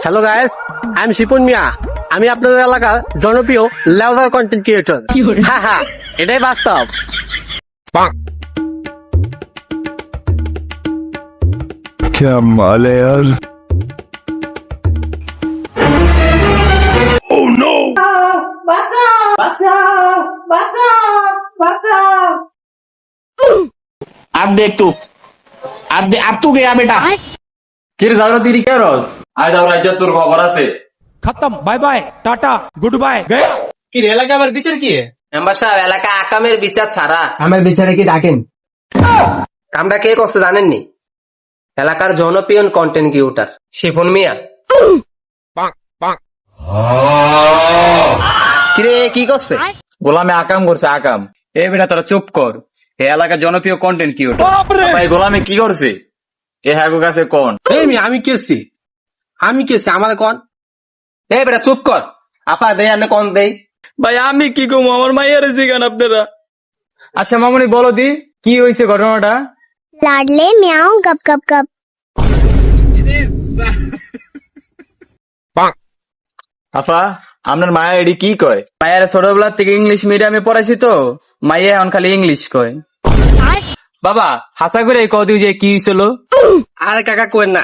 Hello guys, I am Shipon Mia. আমি আপনাদের এলাকার জনপ্রিয় লেভেল কন্টেন্ট ক্রিয়েটর। হ্যাঁ হ্যাঁ, এটাই বাস্তব। क्या माल है यार। अब देख तू अब तू गया बेटा কিরে দাদা তিরি কে রস আজ আমরা রাজ্য তোর খবর আছে खत्म bye bye tata goodbye गया কি রে এলাকা আবার বিচার কি মেম্বার সাহেব, এলাকা আকামের বিচার ছাড়া আমার বিচারে কি ডাকেন কামটা কে করছে জানেননি? এলাকার জনপ্রিয় কন্টেন্ট ক্রিয়েটর শিপন মিয়া। কিরে কি করছে? গোলামে আকাম করছে আকাম। এ বেটা তোরা চুপ কর, এ এলাকার জনপ্রিয় কন্টেন্ট ক্রিয়েটর। ভাই গোলামে কি করছে এ হ্যাগো কাছে কোন? এই মিয়া, আমি কেছি আমার কোন? এই বেটা চুপ কর। আপা দেই আনে কোন দেই? ভাই আমি কি কমু আমার মাইয়ার জিগান আপনারা আচ্ছা মামুনি বলো দি কি হয়েছে ঘটনাটা? लाडले म्याऊं गप गप गप। আফা আপনার মায়া এডি কি কয়? মায়ের ছোটবেলা থেকে ইংলিশ মিডিয়ামে পড়াইছি তো মাইয়া এখন খালি ইংলিশ কয়। বাবা হাসা করে কদি যে কি হয়েছিল? আরে কাকা কোয়েন না,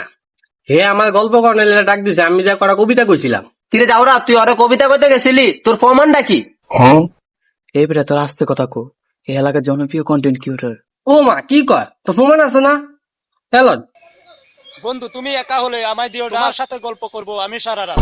হে আমার গল্প কর্নেলে ডাক দিছে, আমি যা করা কবিতা কইছিলাম। কিরে যাওরা, তুই আরে কবিতা কইতে গেছিলি, তোর প্রমাণটা কি? এই বেটা তোর আস্তে কথা কো, এই এলাকার জনপ্রিয় কন্টেন্ট ক্রিয়েটর। ও মা কি কয়, তোর প্রমাণ আছে না? চল বন্ধু তুমি একা হলে আমায় দিও, তোমার সাথে গল্প করব আমি সারা রাত।